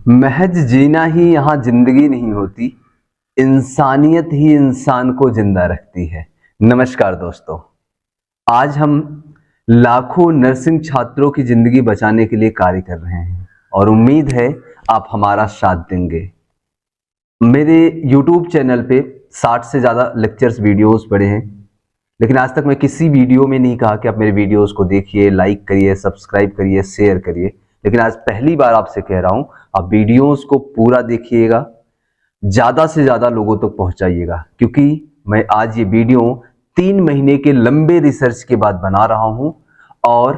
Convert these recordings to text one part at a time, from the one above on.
महज जीना ही यहाँ जिंदगी नहीं होती, इंसानियत ही इंसान को जिंदा रखती है। नमस्कार दोस्तों, आज हम लाखों नर्सिंग छात्रों की जिंदगी बचाने के लिए कार्य कर रहे हैं और उम्मीद है आप हमारा साथ देंगे। मेरे YouTube चैनल पे 60 से ज़्यादा लेक्चर्स वीडियोस पड़े हैं, लेकिन आज तक मैं किसी वीडियो में नहीं कहा कि आप मेरे वीडियोस को देखिए, लाइक करिए, सब्सक्राइब करिए, शेयर करिए। लेकिन आज पहली बार आपसे कह रहा हूं, आप वीडियोस को पूरा देखिएगा, ज़्यादा से ज़्यादा लोगों तक पहुंचाइएगा, क्योंकि मैं आज ये वीडियो 3 महीने के लंबे रिसर्च के बाद बना रहा हूं और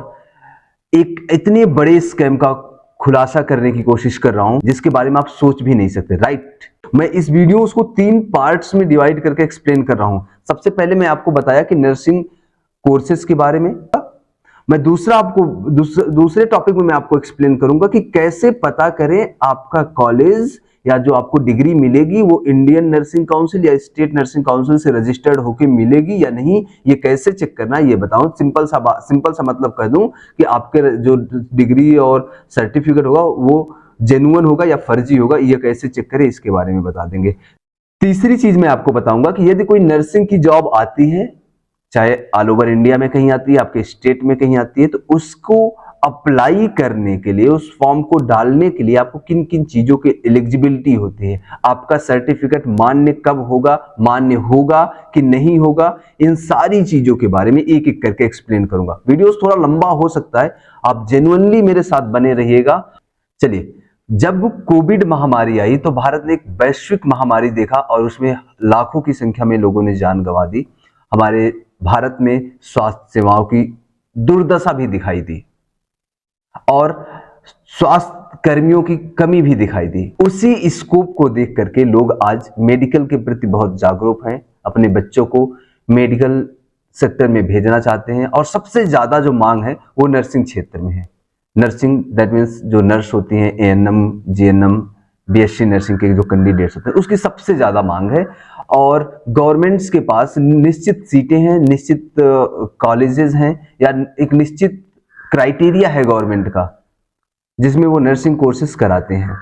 एक इतने बड़े स्कैम का खुलासा करने की कोशिश कर रहा हूं जिसके बारे में आप सोच भी नहीं सकते। राइट, मैं इस वीडियो उसको 3 पार्ट्स में डिवाइड करके एक्सप्लेन कर रहा हूं। सबसे पहले मैं आपको बताया कि नर्सिंग कोर्सेज के बारे में, मैं दूसरे टॉपिक में मैं आपको एक्सप्लेन करूंगा कि कैसे पता करें आपका कॉलेज या जो आपको डिग्री मिलेगी वो इंडियन नर्सिंग काउंसिल या स्टेट नर्सिंग काउंसिल से रजिस्टर्ड होकर मिलेगी या नहीं, ये कैसे चेक करना है ये बताऊं। सिंपल सा मतलब कह दूं कि आपके जो डिग्री और सर्टिफिकेट होगा वो जेन्युइन होगा या फर्जी होगा, ये कैसे चेक करें इसके बारे में बता देंगे। तीसरी चीज मैं आपको बताऊंगा कि यदि कोई नर्सिंग की जॉब आती है, चाहे ऑल ओवर इंडिया में कहीं आती है, आपके स्टेट में कहीं आती है, तो उसको अप्लाई करने के लिए, उस फॉर्म को डालने के लिए आपको किन किन चीजों की एलिजिबिलिटी होती है, आपका सर्टिफिकेट मान्य कब होगा, मान्य होगा कि नहीं होगा, इन सारी चीजों के बारे में एक एक करके एक्सप्लेन करूंगा। वीडियोस थोड़ा लंबा हो सकता है, आप जेन्युइनली मेरे साथ बने रहिएगा। चलिए, जब कोविड महामारी आई तो भारत ने एक वैश्विक महामारी देखा और उसमें लाखों की संख्या में लोगों ने जान गंवा दी। हमारे भारत में स्वास्थ्य सेवाओं की दुर्दशा भी दिखाई दी और स्वास्थ्य कर्मियों की कमी भी दिखाई दी। उसी स्कोप को देख करके लोग आज मेडिकल के प्रति बहुत जागरूक हैं, अपने बच्चों को मेडिकल सेक्टर में भेजना चाहते हैं और सबसे ज्यादा जो मांग है वो नर्सिंग क्षेत्र में है। नर्सिंग दैट मीन्स जो नर्स होती हैं, एएनएम, जीएनएम, बीएससी नर्सिंग के जो कैंडिडेट्स होते हैं, उसकी सबसे ज्यादा मांग है और गवर्नमेंट्स के पास निश्चित सीटें हैं, निश्चित कॉलेजेस हैं या एक निश्चित क्राइटेरिया है गवर्नमेंट का जिसमें वो नर्सिंग कोर्सेज कराते हैं।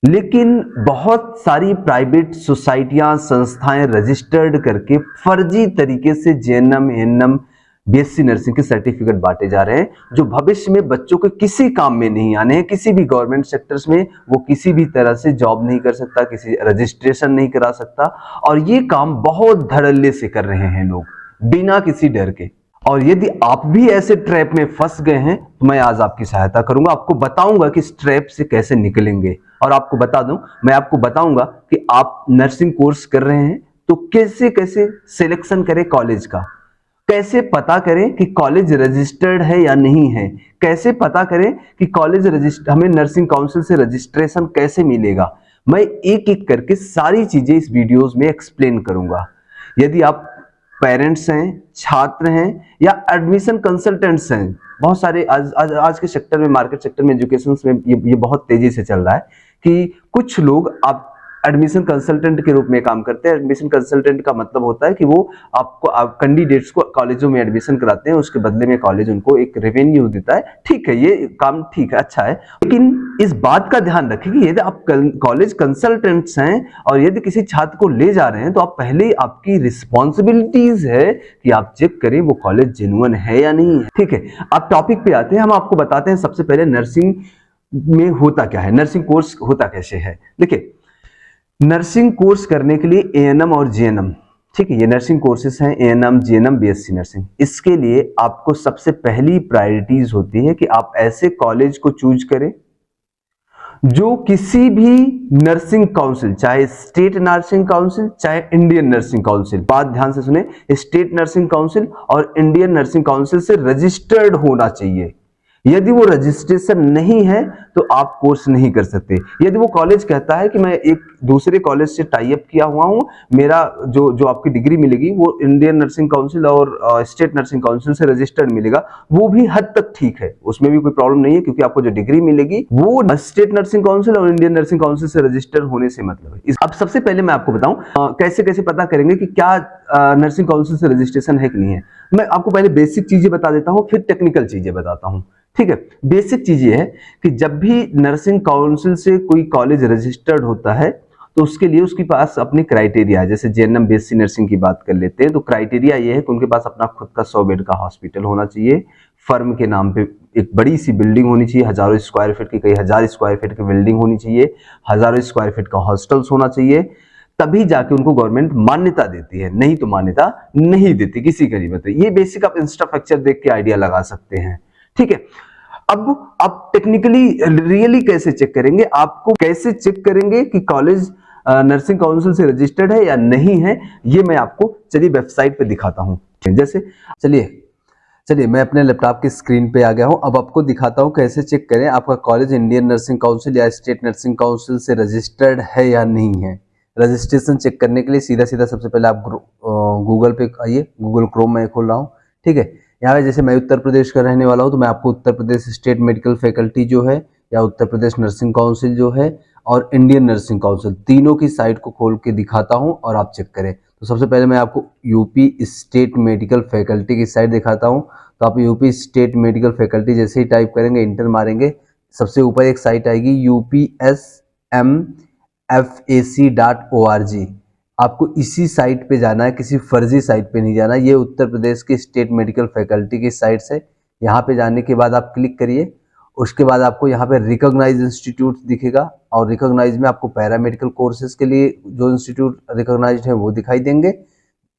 लेकिन बहुत सारी प्राइवेट सोसाइटियां, संस्थाएं रजिस्टर्ड करके फर्जी तरीके से जेएनएम, एएनएम, बीएससी नर्सिंग के सर्टिफिकेट बांटे जा रहे हैं जो भविष्य में बच्चों के किसी काम में नहीं आने हैं। किसी भी गवर्नमेंट सेक्टर्स में वो किसी भी तरह से जॉब नहीं कर सकता, किसी रजिस्ट्रेशन नहीं करा सकता और ये काम बहुत धड़ल्ले से कर रहे हैं लोग बिना किसी डर के। और यदि आप भी ऐसे ट्रैप में फंस गए हैं तो मैं आज आपकी सहायता करूंगा, आपको बताऊंगा कि इस ट्रैप से कैसे निकलेंगे। और आपको बता दूं, मैं आपको बताऊंगा कि आप नर्सिंग कोर्स कर रहे हैं तो कैसे कैसे सिलेक्शन करें कॉलेज का, कैसे पता करें कि कॉलेज रजिस्टर्ड है या नहीं है, कैसे पता करें कि कॉलेज हमें नर्सिंग काउंसिल से रजिस्ट्रेशन कैसे मिलेगा। मैं एक एक करके सारी चीजें इस वीडियोस में एक्सप्लेन करूंगा। यदि आप पेरेंट्स हैं, छात्र हैं या एडमिशन कंसल्टेंट्स हैं, बहुत सारे आज के सेक्टर में, मार्केट सेक्टर में, एजुकेशन में ये बहुत तेजी से चल रहा है कि कुछ लोग आप एडमिशन कंसल्टेंट के रूप में काम करते हैं। एडमिशन कंसल्टेंट का मतलब होता है कि वो आप कैंडिडेट्स को कॉलेजों में एडमिशन कराते हैं, उसके बदले में कॉलेज उनको एक रेवेन्यू देता है। ठीक है, ये काम ठीक है, अच्छा है, लेकिन इस बात का ध्यान रखें कि यदि आप कॉलेज कंसल्टेंट्स हैं और यदि किसी छात्र को ले जा रहे हैं तो आप पहले, आपकी रिस्पॉन्सिबिलिटीज है कि आप चेक करें वो कॉलेज जेन्युइन है या नहीं है। ठीक है, आप टॉपिक पे आते हैं। हम आपको बताते हैं सबसे पहले नर्सिंग में होता क्या है, नर्सिंग कोर्स होता कैसे है। देखिए, नर्सिंग कोर्स करने के लिए एएनएम और जीएनएम, ठीक है, ये नर्सिंग कोर्सेज हैं, एएनएम, जीएनएम, बीएससी नर्सिंग। इसके लिए आपको सबसे पहली प्रायोरिटीज होती है कि आप ऐसे कॉलेज को चूज करें जो किसी भी नर्सिंग काउंसिल, चाहे स्टेट नर्सिंग काउंसिल, चाहे इंडियन नर्सिंग काउंसिल, बात ध्यान से सुने, स्टेट नर्सिंग काउंसिल और इंडियन नर्सिंग काउंसिल से रजिस्टर्ड होना चाहिए। यदि वो रजिस्ट्रेशन नहीं है तो आप कोर्स नहीं कर सकते। यदि वो कॉलेज कहता है कि मैं एक दूसरे कॉलेज से टाई अप किया हुआ हूं, मेरा जो आपकी डिग्री मिलेगी वो इंडियन नर्सिंग काउंसिल और स्टेट नर्सिंग काउंसिल से रजिस्टर्ड मिलेगा, वो भी हद तक ठीक है, उसमें भी कोई प्रॉब्लम नहीं है, क्योंकि आपको जो डिग्री मिलेगी वो स्टेट नर्सिंग काउंसिल और इंडियन नर्सिंग काउंसिल से रजिस्टर्ड होने से मतलब है। अब सबसे पहले मैं आपको बताऊं कैसे कैसे पता करेंगे कि क्या नर्सिंग काउंसिल से रजिस्ट्रेशन है कि नहीं है। मैं आपको पहले बेसिक चीजें बता देता हूँ, फिर टेक्निकल चीजें बताता हूँ। ठीक है, बेसिक चीज ये है कि जब भी नर्सिंग काउंसिल से कोई कॉलेज रजिस्टर्ड होता है तो उसके लिए उसके पास अपनी क्राइटेरिया है। जैसे जेएनएम बीएससी नर्सिंग की बात कर लेते हैं तो क्राइटेरिया ये है कि उनके पास अपना खुद का 100 बेड का हॉस्पिटल होना चाहिए, फर्म के नाम पे एक बड़ी सी बिल्डिंग होनी चाहिए, हजारों स्क्वायर फीट की, कई हजार स्क्वायर फीट की बिल्डिंग होनी चाहिए, हजारों स्क्वायर फीट का हॉस्टल्स होना चाहिए, तभी जाके उनको गवर्नमेंट मान्यता देती है, नहीं तो मान्यता नहीं देती किसी करीब। तो ये बेसिक आप इंफ्रास्ट्रक्चर देख के आइडिया लगा सकते हैं। ठीक है, अब आप टेक्निकली रियली कैसे चेक करेंगे, आपको कैसे चेक करेंगे कि कॉलेज नर्सिंग काउंसिल से रजिस्टर्ड है या नहीं है, ये मैं आपको चलिए वेबसाइट पे दिखाता हूं। जैसे चलिए मैं अपने लैपटॉप की स्क्रीन पे आ गया हूं। अब आपको दिखाता हूं कैसे चेक करें आपका कॉलेज इंडियन नर्सिंग काउंसिल या स्टेट नर्सिंग काउंसिल से रजिस्टर्ड है या नहीं है। रजिस्ट्रेशन चेक करने के लिए सीधा सबसे पहले आप गूगल पे आइए, गूगल क्रोम में खोल रहा हूँ। ठीक है, यहाँ पे जैसे मैं उत्तर प्रदेश का रहने वाला हूँ तो मैं आपको Uttar Pradesh state medical faculty जो है या उत्तर प्रदेश नर्सिंग काउंसिल जो है और इंडियन नर्सिंग काउंसिल तीनों की साइट को खोल के दिखाता हूँ और आप चेक करें। तो सबसे पहले मैं आपको यूपी स्टेट मेडिकल फैकल्टी की साइट दिखाता हूँ। तो आप यूपी स्टेट मेडिकल फैकल्टी जैसे ही टाइप करेंगे, इंटर मारेंगे, सबसे ऊपर एक साइट आएगी upsmfac.org। आपको इसी साइट पे जाना है, किसी फर्जी साइट पे नहीं जाना। ये उत्तर प्रदेश की स्टेट मेडिकल फैकल्टी की साइट है। यहाँ पे जाने के बाद आप क्लिक करिए, उसके बाद आपको यहाँ पे रिकॉग्नाइज इंस्टीट्यूट दिखेगा और रिकॉग्नाइज में आपको पैरामेडिकल कोर्सेज के लिए जो इंस्टीट्यूट रिकॉग्नाइज्ड है वो दिखाई देंगे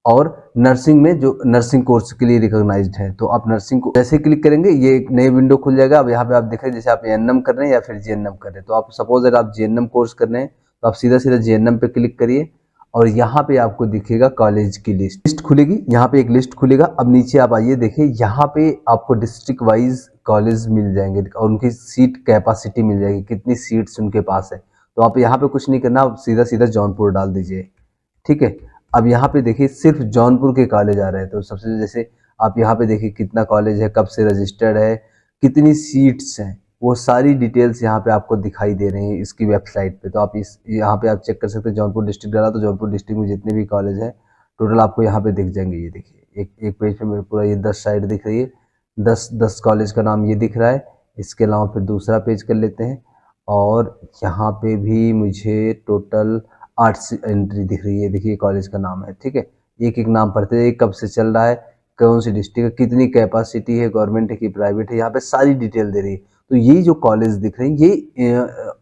और नर्सिंग में जो नर्सिंग कोर्स के लिए रिकॉग्नाइज्ड है। तो आप नर्सिंग को जैसे क्लिक करेंगे ये एक नई विंडो खुल जाएगा। अब यहाँ पे आप देख रहे हैं जैसे आप एएनएम कर रहे हैं या फिर जीएनएम कर रहे हैं। तो आप सपोज अगर आप जीएनएम कोर्स कर रहे हैं तो आप सीधा जीएनएम पे क्लिक करिए और यहाँ पे आपको दिखेगा कॉलेज की लिस्ट खुलेगी। यहाँ पे एक लिस्ट खुलेगा। अब नीचे आप आइए, देखिए यहाँ पे आपको डिस्ट्रिक्ट वाइज कॉलेज मिल जाएंगे और उनकी सीट कैपेसिटी मिल जाएगी, कितनी सीट्स उनके पास है। तो आप यहाँ पे कुछ नहीं करना, आप सीधा जौनपुर डाल दीजिए। ठीक है, अब यहाँ पे देखिए सिर्फ जौनपुर के कॉलेज आ रहे हैं। तो सबसे जैसे आप यहाँ पे देखिए कितना कॉलेज है, कब से रजिस्टर्ड है, कितनी सीट्स हैं, वो सारी डिटेल्स यहाँ पे आपको दिखाई दे रही हैं इसकी वेबसाइट पे। तो आप इस यहाँ पे आप चेक कर सकते हैं। जौनपुर डिस्ट्रिक्ट डाला तो जौनपुर डिस्ट्रिक्ट में जितने भी कॉलेज हैं टोटल आपको यहाँ पे दिख जाएंगे। ये देखिए एक पेज पे मेरे पूरा ये 10 साइड दिख रही है, 10 कॉलेज का नाम ये दिख रहा है। इसके अलावा फिर दूसरा पेज कर लेते हैं और यहाँ पे भी मुझे टोटल 8 एंट्री दिख रही है। देखिए कॉलेज का नाम है। ठीक है, एक एक नाम पढ़ते हैं, कब से चल रहा है, कौन सी डिस्ट्रिक्ट है, कितनी कैपेसिटी है, गवर्नमेंट है कि प्राइवेट है, यहाँ पे सारी डिटेल दे रही है। तो ये जो कॉलेज दिख रहे हैं ये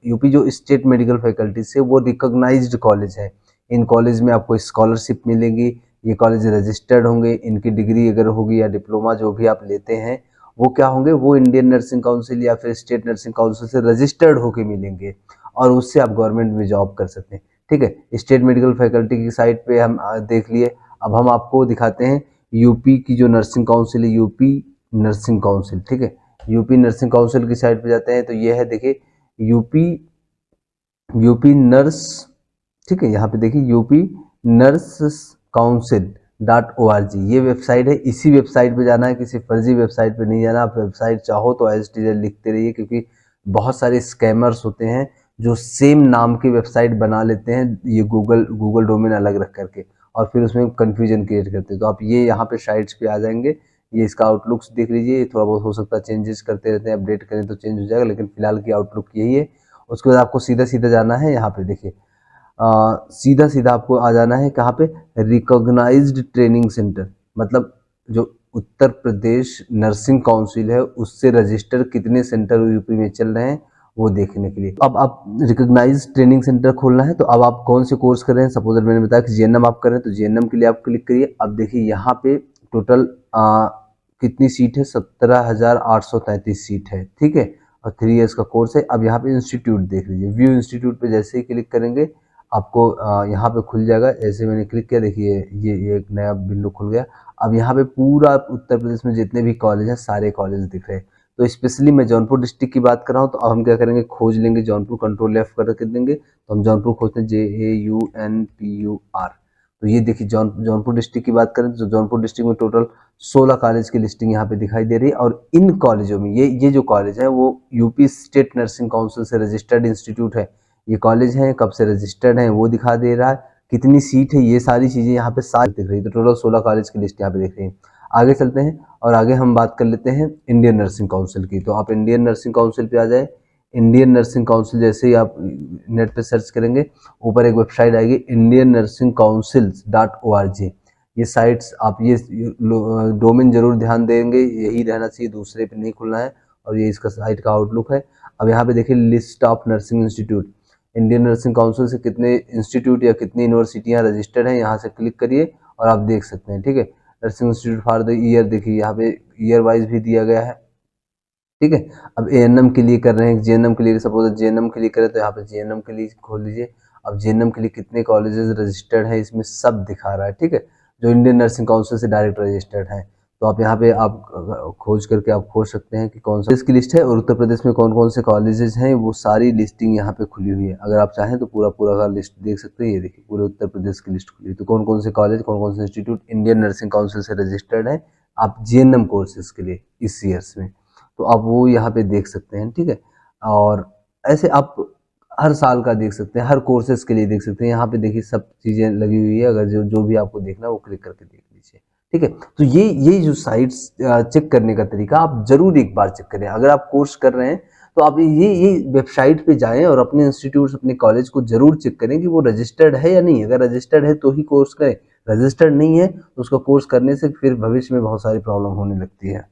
यूपी जो स्टेट मेडिकल फैकल्टी से वो रिकॉग्नाइज्ड कॉलेज है। इन कॉलेज में आपको स्कॉलरशिप मिलेगी, ये कॉलेज रजिस्टर्ड होंगे, इनकी डिग्री अगर होगी या डिप्लोमा जो भी आप लेते हैं वो क्या होंगे, वो इंडियन नर्सिंग काउंसिल या फिर स्टेट नर्सिंग काउंसिल से रजिस्टर्ड होके मिलेंगे और उससे आप गवर्नमेंट में जॉब कर सकते हैं। ठीक है, स्टेट मेडिकल फैकल्टी की साइट पे हम देख लिए। अब हम आपको दिखाते हैं यूपी की जो नर्सिंग काउंसिल है, यूपी नर्सिंग काउंसिल। ठीक है, यूपी नर्सिंग काउंसिल की साइट पे जाते हैं तो ये है, देखिए यूपी नर्स। ठीक है, यहाँ पे देखिए यूपी नर्स काउंसिल .org ये वेबसाइट है। इसी वेबसाइट पे जाना है, किसी फर्जी वेबसाइट पे नहीं जाना। आप वेबसाइट चाहो तो एज टीजर लिखते रहिए, क्योंकि बहुत सारे स्कैमर्स होते हैं जो सेम नाम की वेबसाइट बना लेते हैं, ये गूगल डोमेन अलग रख करके, और फिर उसमें कन्फ्यूजन क्रिएट करते हैं। तो आप ये यहाँ पे साइट्स पे आ जाएंगे, ये इसका आउटलुक्स देख लीजिए। थोड़ा बहुत हो सकता है चेंजेस करते रहते हैं, अपडेट करें तो चेंज हो जाएगा, लेकिन फिलहाल की आउटलुक यही है। उसके बाद आपको सीधा जाना है, यहाँ पे देखिए सीधा आपको आ जाना है कहाँ पे, रिकॉग्नाइज्ड ट्रेनिंग सेंटर, मतलब जो उत्तर प्रदेश नर्सिंग काउंसिल है उससे रजिस्टर कितने सेंटर यूपी में चल रहे हैं वो देखने के लिए। अब आप रिकॉग्नाइज ट्रेनिंग सेंटर खोलना है। तो अब आप कौन से कोर्स कर रहे हैं, सपोज मैंने बताया कि जीएनएम आप कर रहे हैं तो जीएनएम के लिए आप क्लिक करिए। अब देखिए यहाँ पे टोटल कितनी सीट है, 17,833 सीट है। ठीक है, और 3 इयर्स का कोर्स है। अब यहाँ पे इंस्टीट्यूट देख लीजिए, व्यू इंस्टीट्यूट पे जैसे ही क्लिक करेंगे आपको यहाँ पे खुल जाएगा। जैसे मैंने क्लिक किया, देखिए ये एक नया विंडो खुल गया। अब यहाँ पे पूरा उत्तर प्रदेश में जितने भी कॉलेज हैं सारे कॉलेज दिख रहे हैं। तो स्पेशली मैं जौनपुर डिस्ट्रिक्ट की बात कर रहा हूँ, तो अब हम क्या करेंगे, खोज लेंगे जौनपुर, कंट्रोल F करके देंगे तो हम जौनपुर खोजते हैं, JAUNPUR। तो ये देखिए जौनपुर डिस्ट्रिक्ट की बात करें तो जौनपुर डिस्ट्रिक्ट में टोटल 16 कॉलेज की लिस्टिंग यहाँ पे दिखाई दे रही है। और इन कॉलेजों में ये जो कॉलेज है वो यूपी स्टेट नर्सिंग काउंसिल से रजिस्टर्ड इंस्टीट्यूट है। ये कॉलेज हैं, कब से रजिस्टर्ड हैं वो दिखा दे रहा है। कितनी सीट है, ये सारी चीज़ें यहाँ पे सारी दिख रही है। तो टोटल 16 कॉलेज की लिस्ट यहाँ पे दिख रही है। आगे चलते हैं और आगे हम बात कर लेते हैं इंडियन नर्सिंग काउंसिल की। तो आप इंडियन नर्सिंग काउंसिल पे आ जाए। इंडियन नर्सिंग काउंसिल जैसे ही आप नेट पे सर्च करेंगे, ऊपर एक वेबसाइट आएगी indiannursinggcouncils.org। ये साइट्स आप ये डोमेन जरूर ध्यान देंगे, यही रहना चाहिए, दूसरे पे नहीं खुलना है। और ये इसका साइट का आउटलुक है। अब यहाँ पे देखिए list of nursing institute. Indian nursing council से कितने इंस्टीट्यूट या कितनी यूनिवर्सिटियाँ रजिस्टर्ड हैं, यहाँ से क्लिक करिए और आप देख सकते हैं। ठीक है, nursing institute for the year देखिए, यहाँ पे ईयर वाइज भी दिया गया है। ठीक है, अब एएनएम के लिए कर रहे हैं, जेएनएम के लिए, सपोज जेएनएम के लिए करें तो यहाँ पे जेएनएम के लिए खोल लीजिए। अब जेएनएम के लिए कितने कॉलेजेस रजिस्टर्ड है इसमें सब दिखा रहा है। ठीक है, जो इंडियन नर्सिंग काउंसिल से डायरेक्ट रजिस्टर्ड है। तो आप यहाँ पे आप खोज करके आप खोज सकते हैं कि कौन सा इसकी लिस्ट है और उत्तर प्रदेश में कौन कौन से कॉलेजेस हैं, वो सारी लिस्टिंग यहाँ पे खुली हुई है। अगर आप चाहें तो पूरा पूरा का लिस्ट देख सकते हैं। ये देखिए पूरे उत्तर प्रदेश की लिस्ट खुली है। तो कौन कौन से कॉलेज, कौन कौन से इंस्टीट्यूट इंडियन नर्सिंग काउंसिल से रजिस्टर्ड है आप जेएनएम कोर्सेज के लिए इस ईयर्स में, तो आप वो यहाँ पे देख सकते हैं। ठीक है, और ऐसे आप हर साल का देख सकते हैं, हर कोर्सेज के लिए देख सकते हैं। यहाँ पे देखिए सब चीज़ें लगी हुई है, अगर जो भी आपको देखना है वो क्लिक करके देख लीजिए। ठीक है, तो ये जो साइट्स चेक करने का तरीका आप जरूर एक बार चेक करें। अगर आप कोर्स कर रहे हैं तो आप ये वेबसाइट पे जाएं और अपने इंस्टीट्यूट, अपने कॉलेज को जरूर चेक करें कि वो रजिस्टर्ड है या नहीं। अगर रजिस्टर्ड है तो ही कोर्स करें, रजिस्टर्ड नहीं है तो उसका कोर्स करने से फिर भविष्य में बहुत सारी प्रॉब्लम होने लगती है।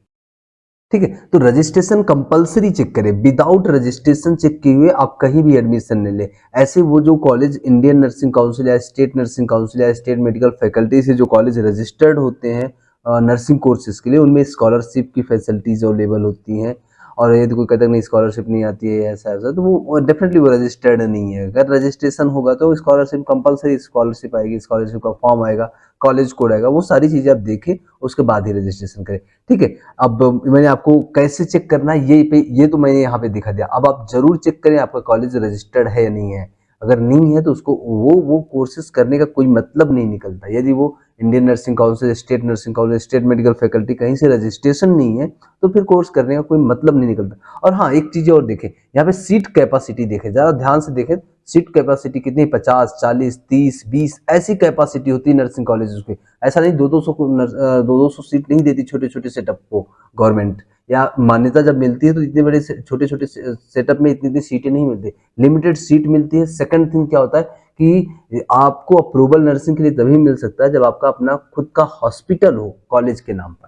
ठीक है, तो रजिस्ट्रेशन कंपलसरी चेक करें। विदाउट रजिस्ट्रेशन चेक किए हुए आप कहीं भी एडमिशन नहीं ले। ऐसे वो जो कॉलेज इंडियन नर्सिंग काउंसिल या स्टेट नर्सिंग काउंसिल या स्टेट मेडिकल फैकल्टी से जो कॉलेज रजिस्टर्ड होते हैं नर्सिंग कोर्सेज के लिए, उनमें स्कॉलरशिप की फैसिलिटीज अवेलेबल होती हैं। और यदि कोई कहता है नहीं स्कॉलरशिप नहीं आती है ऐसा ऐसा, तो वो डेफिनेटली वो रजिस्टर्ड नहीं है। अगर रजिस्ट्रेशन होगा तो स्कॉलरशिप कंपलसरी स्कॉलरशिप आएगी, स्कॉलरशिप का फॉर्म आएगा, कॉलेज कोड आएगा, वो सारी चीज़ें आप देखें उसके बाद ही रजिस्ट्रेशन करें। ठीक है, अब मैंने आपको कैसे चेक करना है ये तो मैंने यहाँ पे दिखा दिया। अब आप जरूर चेक करें आपका कॉलेज रजिस्टर्ड है या नहीं है। अगर नहीं है तो उसको वो कोर्सेज करने का कोई मतलब नहीं निकलता। यदि वो Indian nursing council, state nursing council, state medical faculty कहीं से रजिस्ट्रेशन नहीं है तो फिर कोर्स करने का कोई मतलब नहीं निकलता। और हाँ, एक चीज़ और देखें, यहाँ पे सीट कैपेसिटी देखें, ज़्यादा ध्यान से देखें। सीट कैपेसिटी कितनी, 50, 40, 30, 20 ऐसी कैपेसिटी होती है नर्सिंग कॉलेजेस की। ऐसा नहीं 200 सीट नहीं देती छोटे छोटे सेटअप को गवर्नमेंट, या मान्यता जब मिलती है तो इतने बड़े छोटे छोटे सेटअप में इतनी सीटें नहीं मिलती, लिमिटेड सीट मिलती है। सेकंड थिंग क्या होता है कि आपको अप्रूवल नर्सिंग के लिए तभी मिल सकता है जब आपका अपना खुद का हॉस्पिटल हो कॉलेज के नाम पर।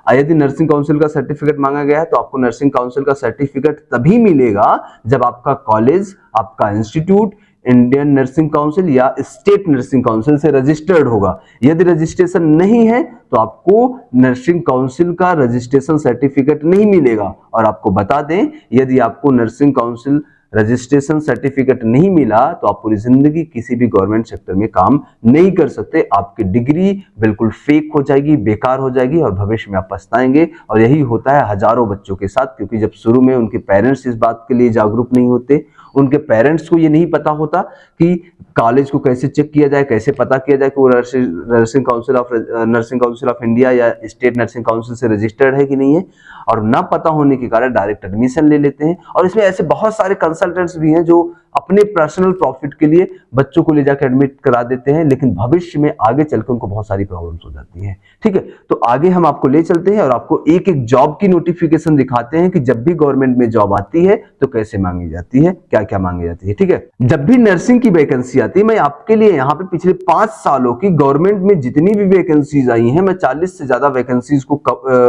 यदि नर्सिंग काउंसिल का सर्टिफिकेट मांगा गया है तो आपको नर्सिंग काउंसिल का सर्टिफिकेट तभी मिलेगा जब आपका कॉलेज, आपका इंस्टीट्यूट इंडियन नर्सिंग काउंसिल या स्टेट नर्सिंग काउंसिल से रजिस्टर्ड होगा। यदि रजिस्ट्रेशन नहीं है तो आपको नर्सिंग काउंसिल का रजिस्ट्रेशन सर्टिफिकेट नहीं मिलेगा। और आपको बता दें, यदि आपको नर्सिंग काउंसिल रजिस्ट्रेशन सर्टिफिकेट नहीं मिला तो आप पूरी जिंदगी किसी भी गवर्नमेंट सेक्टर में काम नहीं कर सकते। आपकी डिग्री बिल्कुल फेक हो जाएगी, बेकार हो जाएगी और भविष्य में आप पछताएंगे। और यही होता है हजारों बच्चों के साथ, क्योंकि जब शुरू में उनके पेरेंट्स इस बात के लिए जागरूक नहीं होते, उनके पेरेंट्स को ये नहीं पता होता कि कॉलेज को कैसे चेक किया जाए, कैसे पता किया जाए कि वो नर्सिंग काउंसिल ऑफ इंडिया या स्टेट नर्सिंग काउंसिल से रजिस्टर्ड है कि नहीं है, और ना पता होने के कारण डायरेक्ट एडमिशन ले लेते हैं। और इसमें ऐसे बहुत सारे कंसल्टेंट्स भी हैं जो अपने पर्सनल प्रॉफिट के लिए बच्चों को ले जाकर एडमिट करा देते हैं, लेकिन भविष्य में आगे चलकर उनको बहुत सारी प्रॉब्लम्स हो जाती हैं। ठीक है, तो आगे हम आपको ले चलते हैं और आपको एक एक जॉब की नोटिफिकेशन दिखाते हैं कि जब भी गवर्नमेंट में जॉब आती है तो कैसे मांगी जाती है, क्या क्या मांगी जाती है। ठीक है, जब भी नर्सिंग की वैकेंसी आती है, मैं आपके लिए यहाँ पे पिछले 5 सालों की गवर्नमेंट में जितनी भी वैकेंसीज आई हैं, मैं 40 से ज्यादा वैकेंसीज को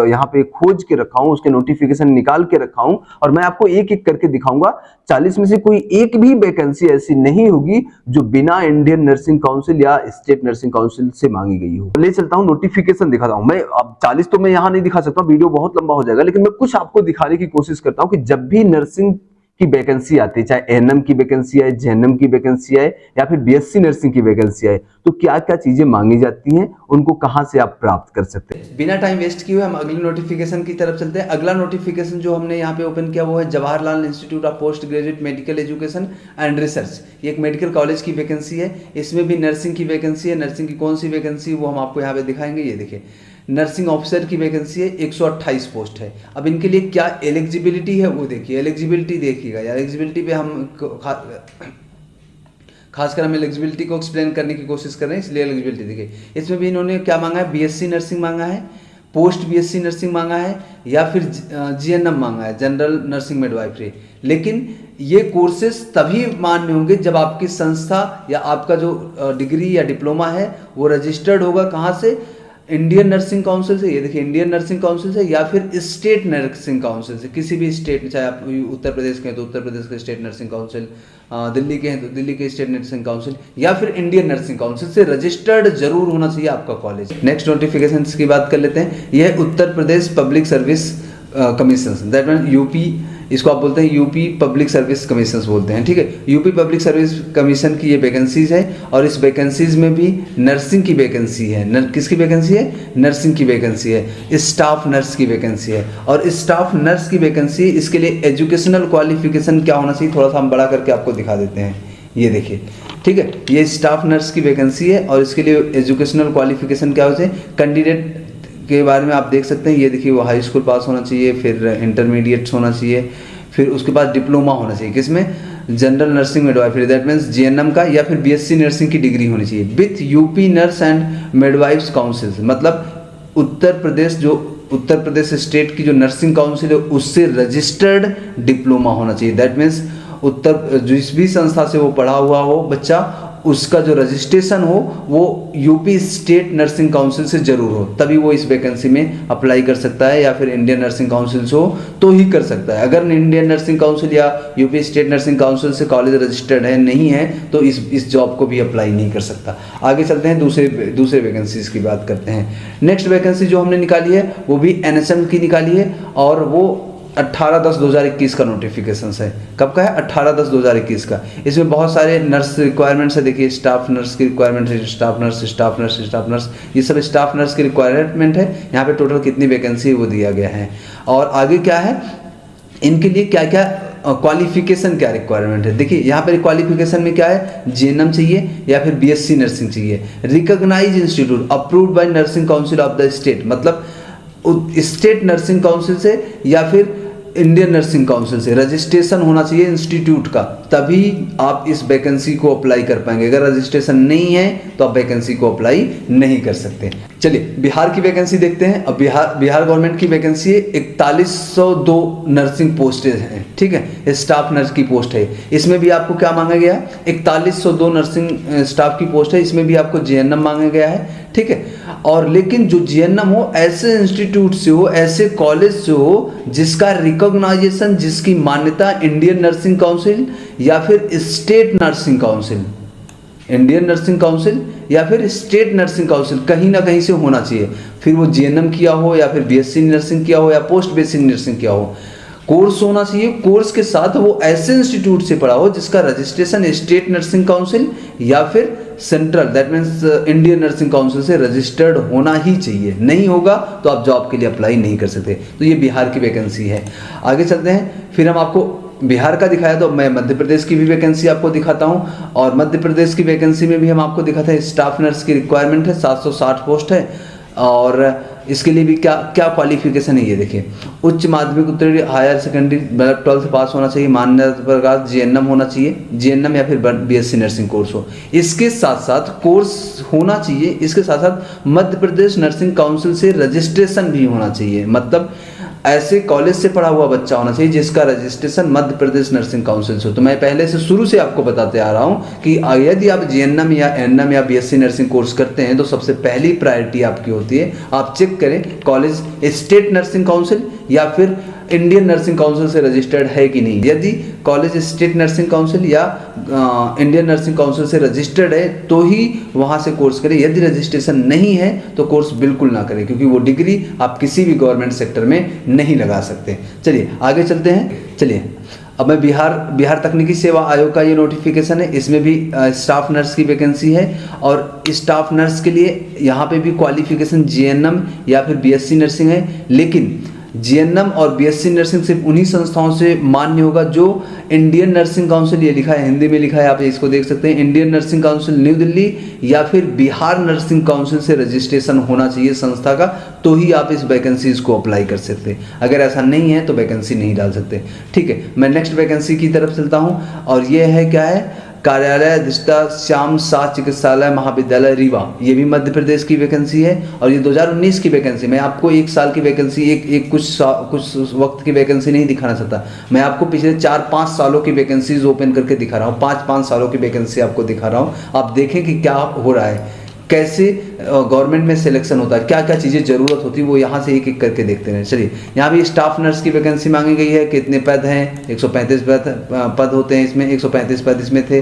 यहाँ पे खोज के रखा हूं, उसके नोटिफिकेशन निकाल के रखा हूं और मैं आपको एक एक करके दिखाऊंगा। 40 में से कोई एक भी वैकेंसी ऐसी नहीं होगी जो बिना इंडियन नर्सिंग काउंसिल या स्टेट नर्सिंग काउंसिल से मांगी गई हो। ले चलता हूं, नोटिफिकेशन दिखाता हूं। मैं अब 40 तो मैं यहां नहीं दिखा सकता, वीडियो बहुत लंबा हो जाएगा, लेकिन मैं कुछ आपको दिखाने की कोशिश करता हूं कि जब भी नर्सिंग की वैकेंसी आती है, चाहे एएनएम की वैकेंसी आए, जेएनएम की वैकेंसी आए या फिर बीएससी नर्सिंग की वैकेंसी आए, तो क्या क्या चीजें मांगी जाती हैं, उनको कहां से आप प्राप्त कर सकते हैं। बिना टाइम वेस्ट किए हुए हम अगली नोटिफिकेशन की तरफ चलते हैं। अगला नोटिफिकेशन जो हमने यहाँ पे ओपन किया वो है Jawaharlal institute of post graduate medical education and research. ये एक मेडिकल कॉलेज की वैकेंसी है, इसमें भी नर्सिंग की वैकेंसी है। नर्सिंग की कौन सी वैकेंसी वो हम आपको यहाँ पे दिखाएंगे। ये देखिए, नर्सिंग ऑफिसर की वैकेंसी है, 128 पोस्ट है। अब इनके लिए क्या एलिजिबिलिटी है वो देखिए, एलिजिबिलिटी देखिएगा यार। एलिजिबिलिटी पे हम खासकर हम एलिजिबिलिटी को एक्सप्लेन करने की कोशिश कर रहे हैं, इसलिए एलिजिबिलिटी देखिए। इसमें भी इन्होंने क्या मांगा है, बीएससी नर्सिंग मांगा है, पोस्ट बीएससी नर्सिंग मांगा है, या फिर जीएनएम मांगा है, जनरल नर्सिंग मिडवाइफरी। लेकिन ये कोर्सेज तभी मान्य होंगे जब आपकी संस्था या आपका जो डिग्री या डिप्लोमा है वो रजिस्टर्ड होगा कहाँ से, इंडियन नर्सिंग काउंसिल से, ये देखिए इंडियन नर्सिंग काउंसिल से, या फिर स्टेट नर्सिंग काउंसिल से, किसी भी स्टेट, चाहे आप उत्तर प्रदेश के हैं तो उत्तर प्रदेश के स्टेट नर्सिंग काउंसिल, दिल्ली के हैं तो दिल्ली के स्टेट नर्सिंग काउंसिल, या फिर इंडियन नर्सिंग काउंसिल से रजिस्टर्ड जरूर होना चाहिए आपका कॉलेज। नेक्स्ट नोटिफिकेशन की बात कर लेते हैं। यह Uttar Pradesh public service commission, that mean UP, इसको आप बोलते हैं यूपी पब्लिक सर्विस कमीशन बोलते हैं, ठीक है। यूपी पब्लिक सर्विस कमीशन की ये वैकेंसीज है, और इस वैकेंसीज में भी नर्सिंग की वैकेंसी है। किसकी वैकेंसी है, नर्सिंग की वैकेंसी है, स्टाफ नर्स की वैकेंसी है। और स्टाफ नर्स की वैकेंसी, इसके लिए एजुकेशनल क्वालिफिकेशन क्या होना चाहिए, थोड़ा सा हम बड़ा करके आपको दिखा देते हैं, ये देखिए, ठीक है। ये स्टाफ नर्स की वैकेंसी है, और इसके लिए एजुकेशनल क्वालिफिकेशन क्या होते हैं, कैंडिडेट के बारे में आप देख सकते हैं, ये देखिए वो हाई स्कूल पास होना चाहिए, फिर इंटरमीडिएट होना चाहिए, फिर उसके बाद डिप्लोमा होना चाहिए, किसमें, general nursing midwifery, that means GNM का, या फिर बीएससी नर्सिंग की डिग्री होनी चाहिए with UP nurse and midwives council, मतलब उत्तर प्रदेश स्टेट की जो नर्सिंग काउंसिल है उससे रजिस्टर्ड डिप्लोमा होना चाहिए। दैट मीन्स जिस भी संस्था से वो पढ़ा हुआ हो बच्चा, उसका जो रजिस्ट्रेशन हो वो यूपी स्टेट नर्सिंग काउंसिल से जरूर हो, तभी वो इस वैकेंसी में अप्लाई कर सकता है, या फिर इंडियन नर्सिंग काउंसिल से हो तो ही कर सकता है। अगर इंडियन नर्सिंग काउंसिल या यूपी स्टेट नर्सिंग काउंसिल से कॉलेज रजिस्टर्ड है, नहीं है, तो इस जॉब को भी अप्लाई नहीं कर सकता। आगे चलते हैं, दूसरे वैकेंसीज की बात करते हैं। नेक्स्ट वैकेंसी जो हमने निकाली है वो भी एनएसएम की निकाली है, और वो 18/10/2021 का नोटिफिकेशन है। कब का है, 18/10/2021 का। इसमें बहुत सारे नर्स रिक्वायरमेंट्स है, देखिए स्टाफ नर्स की रिक्वायरमेंट है, स्टाफ नर्स, ये सब स्टाफ नर्स की रिक्वायरमेंट है। यहाँ पे टोटल कितनी वैकेंसी वो दिया गया है, और आगे क्या है, इनके लिए क्या क्या क्वालिफिकेशन, क्या रिक्वायरमेंट है। देखिए यहाँ पर क्वालिफिकेशन में क्या है, जीएनएम चाहिए या फिर बीएससी नर्सिंग चाहिए, recognise institute approved by nursing council of the state, मतलब स्टेट नर्सिंग काउंसिल से या फिर इंडियन नर्सिंग काउंसिल से रजिस्ट्रेशन होना चाहिए इंस्टीट्यूट का, तभी आप इस वैकेंसी को अप्लाई कर पाएंगे। अगर रजिस्ट्रेशन नहीं है तो आप वैकेंसी को अप्लाई नहीं कर सकते। चलिए बिहार की वैकेंसी देखते हैं। अब बिहार गवर्नमेंट की वैकेंसी 4102 नर्सिंग पोस्टेज हैं, ठीक है, स्टाफ नर्स की पोस्ट है। इसमें भी आपको क्या मांगा गया है, 4102 नर्सिंग स्टाफ की पोस्ट है, इसमें भी आपको जीएनएम मांगा गया है, ठीक है। और लेकिन जो जीएनएम हो ऐसे इंस्टीट्यूट से हो, ऐसे कॉलेज से हो जिसका रिकॉग्नाइजेशन, जिसकी मान्यता इंडियन नर्सिंग काउंसिल या फिर state nursing council, Indian nursing council या फिर स्टेट नर्सिंग काउंसिल कहीं ना कहीं से होना चाहिए। फिर वो जीएनएम किया हो या फिर बीएससी नर्सिंग किया हो या पोस्ट बीएससी नर्सिंग किया हो, कोर्स होना चाहिए। कोर्स के साथ वो ऐसे इंस्टीट्यूट से पढ़ा हो जिसका रजिस्ट्रेशन स्टेट नर्सिंग काउंसिल या फिर central, that means Indian nursing council से रजिस्टर्ड होना ही चाहिए। नहीं होगा तो आप जॉब के लिए अप्लाई नहीं कर सकते। तो ये बिहार की वैकेंसी है। आगे चलते हैं, फिर हम आपको बिहार का दिखाया तो मैं मध्य प्रदेश की भी वैकेंसी आपको दिखाता हूँ। और मध्य प्रदेश की वैकेंसी में भी हम आपको दिखाते हैं, स्टाफ नर्स की रिक्वायरमेंट है, 760 पोस्ट है। और इसके लिए भी क्या क्या क्वालिफिकेशन है, ये देखिए, उच्च माध्यमिक उत्तर हायर सेकेंडरी मतलब 12th पास होना चाहिए, मान्यता प्रकार जीएनएम होना चाहिए, जीएनएम या फिर बीएससी नर्सिंग कोर्स हो। इसके साथ साथ कोर्स होना चाहिए, इसके साथ साथ मध्य प्रदेश नर्सिंग काउंसिल से रजिस्ट्रेशन भी होना चाहिए, मतलब ऐसे कॉलेज से पढ़ा हुआ बच्चा होना चाहिए जिसका registration Madhya Pradesh nursing council से हो। तो मैं पहले से शुरू से आपको बताते आ रहा हूँ कि यदि आप जीएनएम या एनएम या बीएससी नर्सिंग कोर्स करते हैं तो सबसे पहली प्रायोरिटी आपकी होती है, आप चेक करें कॉलेज स्टेट नर्सिंग काउंसिल या फिर इंडियन नर्सिंग काउंसिल से रजिस्टर्ड है कि नहीं। यदि कॉलेज स्टेट नर्सिंग काउंसिल या इंडियन नर्सिंग काउंसिल से रजिस्टर्ड है तो ही वहाँ से कोर्स करें। यदि रजिस्ट्रेशन नहीं है तो कोर्स बिल्कुल ना करें, क्योंकि वो डिग्री आप किसी भी गवर्नमेंट सेक्टर में नहीं लगा सकते। चलिए आगे चलते हैं। चलिए अब मैं बिहार तकनीकी सेवा आयोग का ये नोटिफिकेशन है, इसमें भी स्टाफ नर्स की वैकेंसी है। और स्टाफ नर्स के लिए यहाँ पे भी क्वालिफिकेशन जीएनएम या फिर बीएससी नर्सिंग है, लेकिन जीएनएम और बीएससी नर्सिंग सिर्फ उन्हीं संस्थाओं से मान्य होगा जो इंडियन नर्सिंग काउंसिल, ये लिखा है हिंदी में लिखा है, आप इसको देख सकते हैं, Indian nursing council new Delhi या फिर बिहार नर्सिंग काउंसिल से रजिस्ट्रेशन होना चाहिए संस्था का, तो ही आप इस वैकेंसीज को अप्लाई कर सकते हैं। अगर ऐसा नहीं है तो वैकेंसी नहीं डाल सकते। ठीक है, मैं नेक्स्ट वैकेंसी की तरफ चलता हूँ और ये है क्या है, कार्यालय अधिष्ठा श्याम शाह चिकित्सालय महाविद्यालय रीवा, ये भी मध्य प्रदेश की वैकेंसी है। और ये 2019 की वैकेंसी, मैं आपको एक साल की वैकेंसी, एक कुछ वक्त की वैकेंसी नहीं दिखाना चाहता, मैं आपको पिछले 4-5 सालों की वैकेंसीज ओपन करके दिखा रहा हूँ। 5-5 सालों की वैकेंसी आपको दिखा रहा हूँ, आप देखें कि क्या हो रहा है, कैसे गवर्नमेंट में सिलेक्शन होता है, क्या क्या चीज़ें ज़रूरत होती है, वो यहाँ से एक एक करके देखते हैं। चलिए, यहाँ भी स्टाफ नर्स की वैकेंसी मांगी गई है। कितने पद हैं? 135 पद होते हैं इसमें, 135 पद इसमें थे।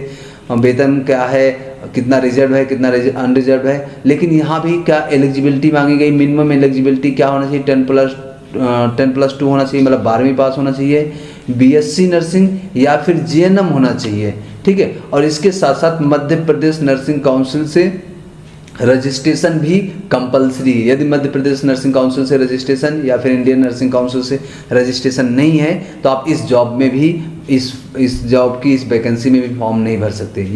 वेतन क्या है, कितना रिजर्व है, कितना अनरिजर्व है। लेकिन यहाँ भी क्या एलिजिबिलिटी मांगी गई, मिनिमम एलिजिबिलिटी क्या होना चाहिए, 10+2 होना चाहिए, मतलब 12वीं पास होना चाहिए, बीएससी नर्सिंग या फिर जीएनएम होना चाहिए, ठीक है। और इसके साथ साथ मध्य प्रदेश नर्सिंग काउंसिल से रजिस्ट्रेशन भी कंपलसरी है। यदि मध्य प्रदेश नर्सिंग काउंसिल से रजिस्ट्रेशन या फिर इंडियन नर्सिंग काउंसिल से रजिस्ट्रेशन नहीं है, तो आप इस जॉब में भी, इस जॉब की इस वैकेंसी में भी फॉर्म नहीं भर सकते।